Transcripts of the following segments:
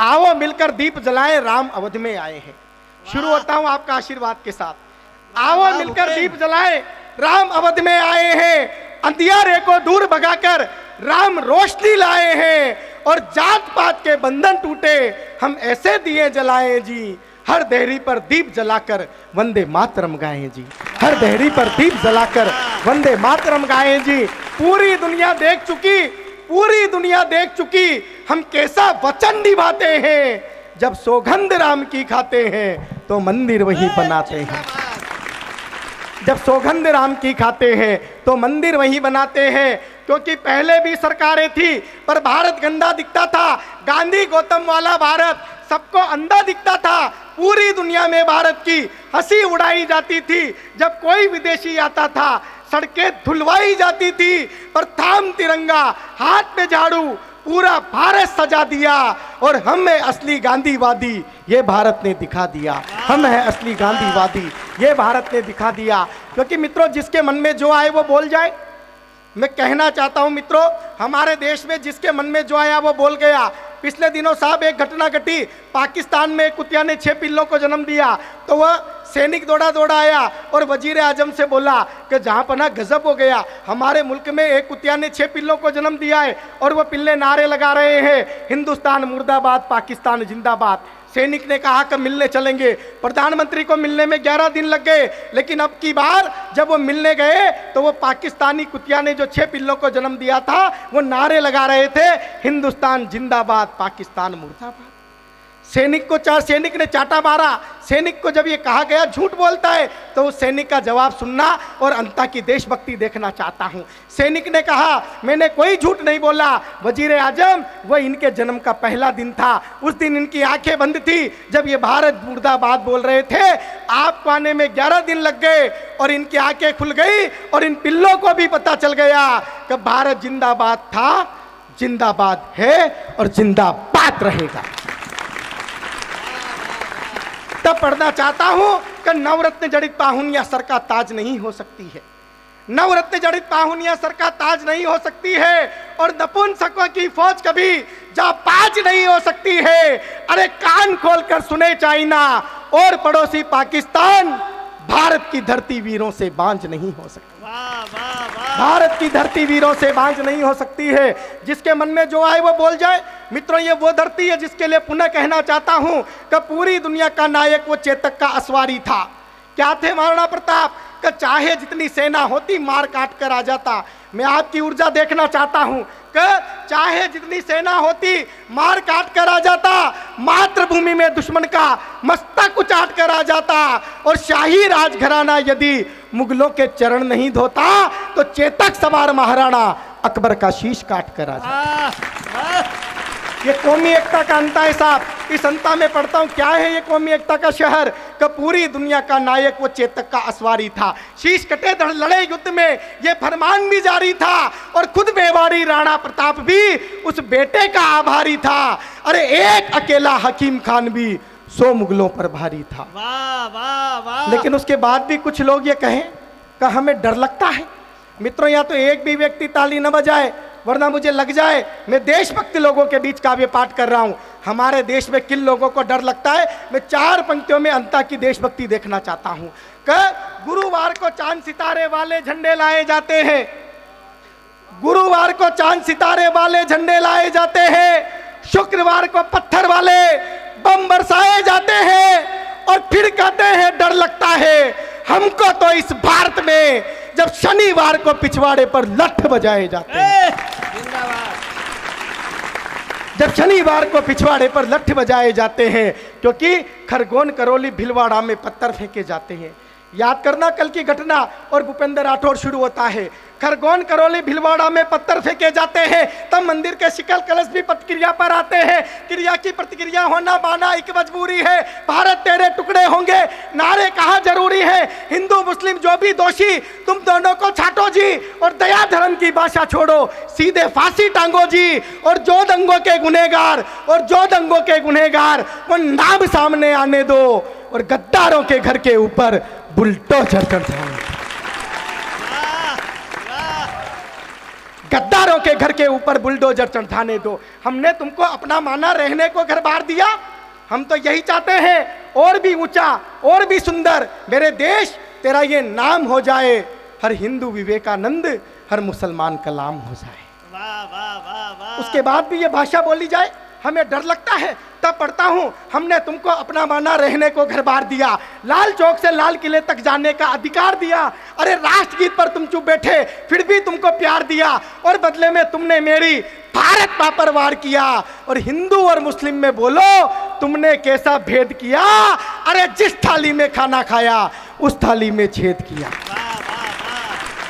आओ मिलकर दीप जलाएं, राम अवध में आए हैं। शुरू होता हूं आपका आशीर्वाद के साथ। आओ मिलकर दीप जलाएं, राम अवध में आए हैं। अंधियारे को दूर भगाकर राम रोशनी लाए हैं। और जात पात के बंधन टूटे, हम ऐसे दिए जलाएं जी। हर देहरी पर दीप जलाकर वंदे मातरम गाएं जी। हर देहरी पर दीप जलाकर वंदे मातरम गाएं जी। पूरी दुनिया देख चुकी, पूरी दुनिया देख चुकी, हम कैसा वचन निभाते हैं। जब सौगंध राम की खाते हैं तो मंदिर वही बनाते हैं। जब सौगंध राम की खाते हैं तो मंदिर वही बनाते हैं। क्योंकि पहले भी सरकारें थी पर भारत गंदा दिखता था। गांधी गौतम वाला भारत सबको अंधा दिखता था। पूरी दुनिया में भारत की हंसी उड़ाई जाती थी। जब कोई विदेशी आता था सड़कें धुलवाई जाती थी, पर थाम तिरंगा हाथ में झाड़ू पूरा भारत सजा दिया। और हम है असली गांधीवादी, ये भारत ने दिखा दिया। हम है असली गांधीवादी, ये भारत ने दिखा दिया। क्योंकि मित्रों, जिसके मन में जो आए वो बोल जाए। मैं कहना चाहता हूं मित्रों, हमारे देश में जिसके मन में जो आया वो बोल गया। पिछले दिनों साहब एक घटना घटी, पाकिस्तान में एक कुतिया ने 6 पिल्लों को जन्म दिया। तो वह सैनिक दौड़ा दौड़ा आया और वजीर आजम से बोला कि जहां पना गजब हो गया, हमारे मुल्क में एक कुतिया ने 6 पिल्लों को जन्म दिया है और वह पिल्ले नारे लगा रहे हैं, हिंदुस्तान मुर्दाबाद, पाकिस्तान जिंदाबाद। सैनिक ने कहा कि मिलने चलेंगे। प्रधानमंत्री को मिलने में 11 दिन लग गए, लेकिन अब की बार जब वो मिलने गए तो वो पाकिस्तानी कुतिया ने जो 6 पिल्लों को जन्म दिया था वो नारे लगा रहे थे, हिंदुस्तान जिंदाबाद, पाकिस्तान मुर्दाबाद। सैनिक ने चाटा मारा। सैनिक को जब ये कहा गया झूठ बोलता है, तो उस सैनिक का जवाब सुनना और अंता की देशभक्ति देखना चाहता हूं। सैनिक ने कहा मैंने कोई झूठ नहीं बोला, वजीर आजम वह इनके जन्म का पहला दिन था, उस दिन इनकी आंखें बंद थी जब ये भारत मुर्दाबाद बोल रहे थे। आपको आने में 11 दिन लग गए और इनकी आंखें खुल गई और इन पिल्लों को भी पता चल गया कि भारत जिंदाबाद था, जिंदाबाद है और जिंदाबाद रहेगा। तब पढ़ना चाहता हूं कि नवरत्न जड़ित पाहुनिया सर का ताज नहीं हो सकती है। नवरत्न जड़ित पाहुनिया सर का ताज नहीं हो सकती है। और नपुंसकों की फौज कभी जापाज नहीं हो सकती है। अरे कान खोलकर सुने चाइना और पड़ोसी पाकिस्तान, भारत की धरती वीरों से बांझ नहीं हो सकती। भारत की धरती वीरों से बांझ नहीं हो सकती है। जिसके मन में जो आए वो बोल जाए। मित्रों, ये वो धरती है जिसके लिए पुनः कहना चाहता हूं कि पूरी दुनिया का नायक वो चेतक का असवारी था। क्या थे महाराणा प्रताप? कि चाहे जितनी सेना होती मार काट कर आ जाता। मैं आपकी ऊर्जा देखना चाहता हूं कि चाहे जितनी सेना होती मार काट कर आ जाता, मातृभूमि में दुश्मन का मस्तक उचाट कर आ जाता। और शाही राजघराना यदि मुगलों के चरण नहीं धोता तो चेतक सवार महाराणा अकबर का शीश काट कर आ जाता। ये कौमी एकता का अंता है साहब। इस अंता में पढ़ता हूं क्या है ये कौमी एकता का शहर, कि पूरी दुनिया का नायक वो चेतक का असवारी था। शीश कटे धड़ लड़े युद्ध में ये फरमान भी जारी था। और खुद मेवाड़ी राणा प्रताप भी उस बेटे का आभारी था। अरे एक अकेला हकीम खान भी 100 मुगलों पर भारी था। वाह वाह वाह। लेकिन उसके बाद भी कुछ लोग ये कहें कि हमें डर लगता है। मित्रों, या तो एक भी व्यक्ति ताली न बजाए वरना मुझे लग जाए मैं देशभक्त लोगों के बीच काव्य पाठ कर रहा हूं। हमारे देश में किन लोगों को डर लगता है? मैं 4 पंक्तियों में अंता की देशभक्ति देखना चाहता हूं कि गुरुवार को चांद सितारे वाले झंडे लाए जाते हैं। गुरुवार को चांद सितारे वाले झंडे लाए जाते हैं। शुक्रवार को पत्थर वाले बम बरसाए जाते हैं। और फिर कहते हैं डर लगता है हमको तो इस भारत में जब शनिवार को पिछवाड़े पर लठ बजाए जाते हैं। जब शनिवार को पिछवाड़े पर लठ बजाए जाते हैं, क्योंकि खरगोन करौली भिलवाड़ा में पत्थर फेंके जाते हैं। याद करना कल की घटना। और भूपेंद्र राठौर शुरू होता है, खरगोन करौली भिलवाड़ा में पत्थर फेंके जाते हैं, तब मंदिर के शिकल कलश भी प्रतिक्रिया पर आते हैं। क्रिया की प्रतिक्रिया होना बाना एक मजबूरी है। भारत तेरे टुकड़े होंगे नारे कहा जरूरी है। हिंदू मुस्लिम जो भी दोषी तुम दोनों को छाटो जी। और दया धर्म की भाषा छोड़ो, सीधे फांसी टांगो जी। और जो दंगों के गुनहगार वो नाम सामने आने दो। और गद्दारों के घर के ऊपर बुलडोजर कर दो। गद्दारों के घर के ऊपर बुलडोजर चढ़ाने दो। हमने तुमको अपना माना रहने को घर बार दिया। हम तो यही चाहते हैं और भी ऊंचा और भी सुंदर मेरे देश तेरा ये नाम हो जाए, हर हिंदू विवेकानंद, हर मुसलमान कलाम हो जाए। वाह वाह वाह वाह। उसके बाद भी ये भाषा बोली जाए, हमें डर लगता है। तब पढ़ता हूँ, हमने तुमको अपना माना रहने को घर बार दिया, लाल चौक से लाल किले तक जाने का अधिकार दिया। अरे राष्ट्रगीत पर तुम चुप बैठे, फिर भी तुमको प्यार दिया, और बदले में तुमने मेरी भारत मां पर वार किया। और हिंदू और मुस्लिम में बोलो तुमने कैसा भेद किया। अरे जिस थाली में खाना खाया उस थाली में छेद किया।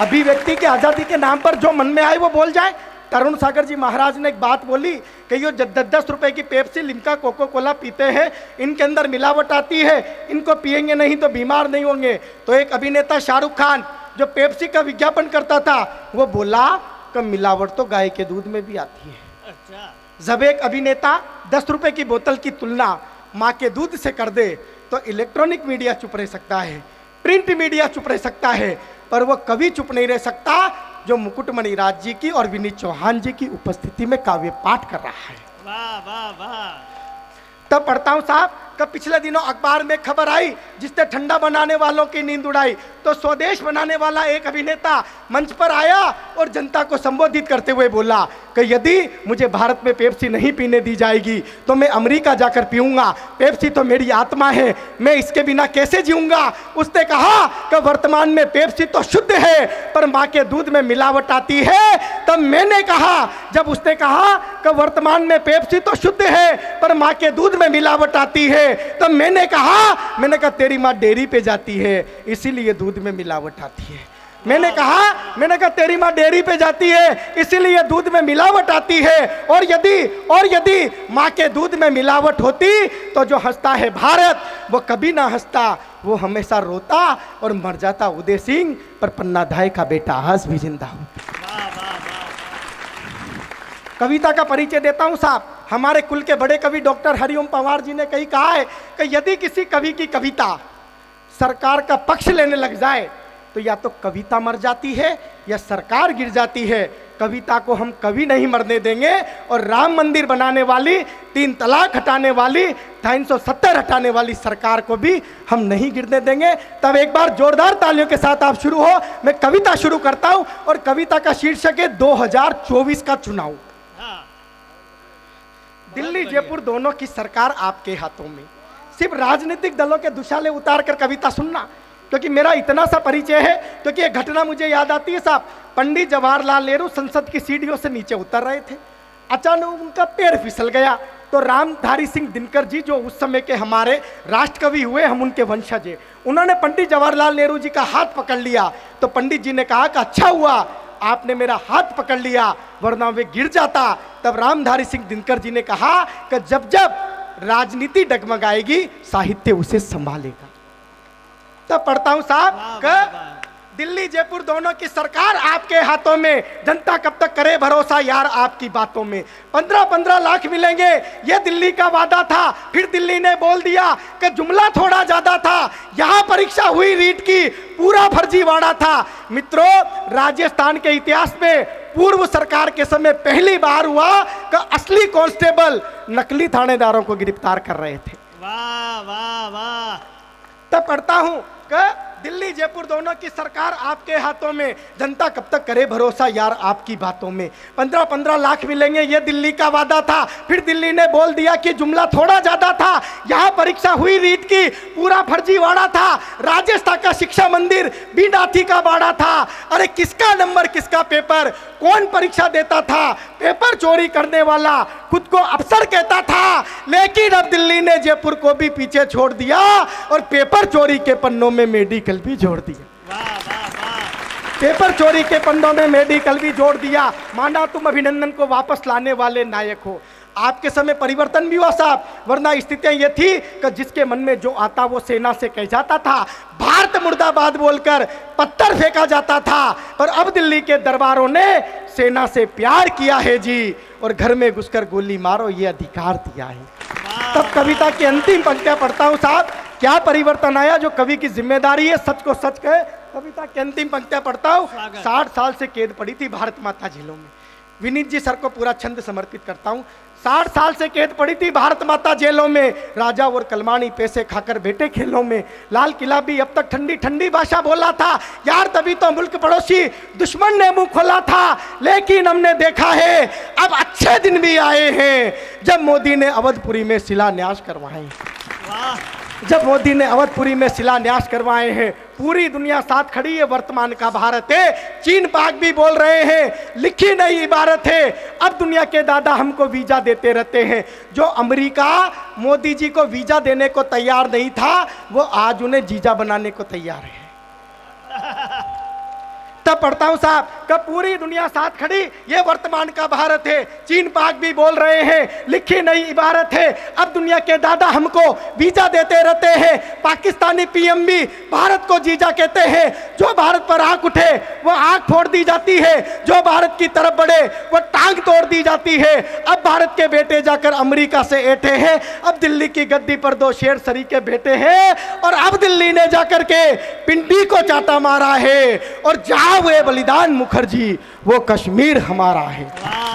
अभिव्यक्ति की आजादी के नाम पर जो मन में आए वो बोल जाए। तरुण सागर जी महाराज ने एक बात बोली कि ये 10-10 रुपए की पेप्सी, लिम्का, कोको कोला पीते हैं, इनके अंदर मिलावट आती है, इनको पिएंगे नहीं तो बीमार नहीं होंगे। तो एक अभिनेता शाहरुख खान जो पेप्सी का विज्ञापन करता था, वो बोला कि मिलावट तो गाय के दूध में भी आती है। अच्छा। जब एक अभिनेता 10 रुपए की बोतल की तुलना माँ के दूध से कर दे तो इलेक्ट्रॉनिक मीडिया चुप रह सकता है, प्रिंट मीडिया चुप रह सकता है, पर वो कभी चुप नहीं रह सकता जो मुकुटमणि राज जी की और विनीत चौहान जी की उपस्थिति में काव्य पाठ कर रहा है। वाह वाह वाह। तब पढ़ता हूँ साहब कि पिछले दिनों अखबार में खबर आई जिसने ठंडा बनाने वालों की नींद उड़ाई। तो स्वदेश बनाने वाला एक अभिनेता मंच पर आया और जनता को संबोधित करते हुए बोला कि यदि मुझे भारत में पेप्सी नहीं पीने दी जाएगी तो मैं अमेरिका जाकर पीऊंगा। पेप्सी तो मेरी आत्मा है, मैं इसके बिना कैसे जीऊंगा। उसने कहा कि वर्तमान में पेप्सी तो शुद्ध है पर माँ के दूध में मिलावट आती है। तब मैंने कहा, जब उसने कहा कि वर्तमान में पेप्सी तो शुद्ध है पर माँ के दूध में मिलावट आती है, तब मैंने कहा तेरी माँ डेयरी पे जाती है इसीलिए दूध में मिलावट आती है। मैंने कहा तेरी माँ डेयरी पे जाती है इसीलिए दूध में मिलावट आती है। और यदि माँ के दूध में मिलावट होती तो जो हंसता है भारत वो कभी ना हंसता, वो हमेशा रोता और मर जाता उदय सिंह। पर पन्ना धाय का बेटा आज भी जिंदा हो। कविता का परिचय देता हूं साहब। हमारे कुल के बड़े कवि डॉक्टर हरिओम पंवार जी ने कहीं कहा है कि यदि किसी कवि की कविता सरकार का पक्ष लेने लग जाए तो या तो कविता मर जाती है या सरकार गिर जाती है। कविता को हम कभी नहीं मरने देंगे और राम मंदिर बनाने वाली, 3 तलाक हटाने वाली, 370 हटाने वाली सरकार को भी हम नहीं गिरने देंगे। तब एक बार जोरदार तालियों के साथ आप शुरू हो। मैं कविता शुरू करता हूं और कविता का शीर्षक है 2024 का चुनाव। दिल्ली जयपुर दोनों की सरकार आपके हाथों में। सिर्फ राजनीतिक दलों के दुशाले उतार कर कविता सुनना, क्योंकि मेरा इतना सा परिचय है। क्योंकि एक घटना मुझे याद आती है साहब। पंडित जवाहरलाल नेहरू संसद की सीढ़ियों से नीचे उतर रहे थे, अचानक उनका पैर फिसल गया। तो रामधारी सिंह दिनकर जी जो उस समय के हमारे राष्ट्रकवि हुए, हम उनके वंशज हैं, उन्होंने पंडित जवाहरलाल नेहरू जी का हाथ पकड़ लिया। तो पंडित जी ने कहा कि अच्छा हुआ आपने मेरा हाथ पकड़ लिया वरना वे गिर जाता। तब रामधारी सिंह दिनकर जी ने कहा कि जब जब राजनीति डगमगाएगी साहित्य उसे संभालेगा। तब पढ़ता हूं साहब कि दिल्ली जयपुर दोनों की सरकार आपके हाथों में, जनता कब तक करे भरोसा यार आपकी बातों में। 15-15 लाख मिलेंगे ये दिल्ली का वादा था, फिर दिल्ली ने बोल दिया कि जुमला थोड़ा ज्यादा था। यहां परीक्षा हुई रीट की, पूरा फर्जीवाड़ा था। मित्रों, राजस्थान के इतिहास में पूर्व सरकार के समय पहली बार हुआ कि असली कांस्टेबल नकली थानेदारों को गिरफ्तार कर रहे थे। वाह वाह वाह। तब पढ़ता हूं कि दिल्ली जयपुर दोनों की सरकार आपके हाथों में, जनता कब तक करे भरोसा यार आपकी बातों में। 15-15 लाख मिलेंगे ये दिल्ली का वादा था, फिर दिल्ली ने बोल दिया कि जुमला थोड़ा ज्यादा था। यहाँ परीक्षा हुई रीट की, पूरा फर्जीवाड़ा था। राजस्थान का शिक्षा मंदिर बीनाथी का बाड़ा था। अरे किसका नंबर किसका पेपर, कौन परीक्षा देता था। पेपर चोरी करने वाला खुद को अफसर कहता था, लेकिन अब दिल्ली ने जयपुर को भी पीछे छोड़ दिया और पेपर चोरी के पन्नों में मेडिकल भी जोड़ दिया। वाह वाह वाह। पेपर चोरी के पन्नों में मेडिकल भी जोड़ दिया। माना तुम अभिनंदन को वापस लाने वाले नायक हो। आपके समय परिवर्तन भी हुआ साहब, वरना स्थितियां ये थी कि जिसके मन में जो आता वो सेना से कह जाता था। भारत मुर्दाबाद बोलकर पत्थर फेंका जाता था। पर अब दिल्ली के दरबारों ने सेना से प्यार किया है जी, और घर में घुसकर गोली मारो ये अधिकार दिया है। तब कविता की अंतिम पंक्तियां पढ़ता हूं साहब। क्या परिवर्तन आया जो कवि की जिम्मेदारी है, सच को सच कहे कविता की अंतिम पंक्तियां पढ़ता हूँ। स्वागत। 60 साल से कैद पड़ी थी भारत माता जेलों में। विनीत जी सर को पूरा छंद समर्पित करता हूँ। 60 साल से कैद पड़ी थी भारत माता जेलों में, राजा और कलमानी पैसे खाकर बैठे खेलों में। लाल किला भी अब तक ठंडी ठंडी भाषा बोला था, यार तभी तो मुल्क पड़ोसी दुश्मन ने मुंह खोला था। लेकिन हमने देखा है अब अच्छे दिन भी आए हैं जब मोदी ने अवधपुरी में शिलान्यास करवाए। वाह जब मोदी ने अवधपुरी में शिलान्यास करवाए हैं, पूरी दुनिया साथ खड़ी है, वर्तमान का भारत है। चीन पाक भी बोल रहे हैं लिखी नहीं इबारत है, अब दुनिया के दादा हमको वीजा देते रहते हैं। जो अमेरिका मोदी जी को वीजा देने को तैयार नहीं था, वो आज उन्हें जीजा बनाने को तैयार है। तब पढ़ता हूं साहब, कब पूरी दुनिया साथ खड़ी, ये वर्तमान का भारत है। चीन पाक भी बोल रहे हैं लिखी नई इबारत है, अब दुनिया के दादा हमको वीजा देते रहते हैं। पाकिस्तानी पीएम भी भारत को जीजा कहते हैं। जो भारत पर आंख उठे वो आंख फोड़ दी जाती है, जो भारत की तरफ बढ़े वो टांग तोड़ दी जाती है। अब भारत के बेटे जाकर अमेरिका से ऐठे हैं, अब दिल्ली की गद्दी पर 2 शेर सरी के बेटे हैं, और अब दिल्ली ने जाकर के पिंडी को चाटा मारा है। और जा हुए बलिदान मुखर्जी, वो कश्मीर हमारा है। वाह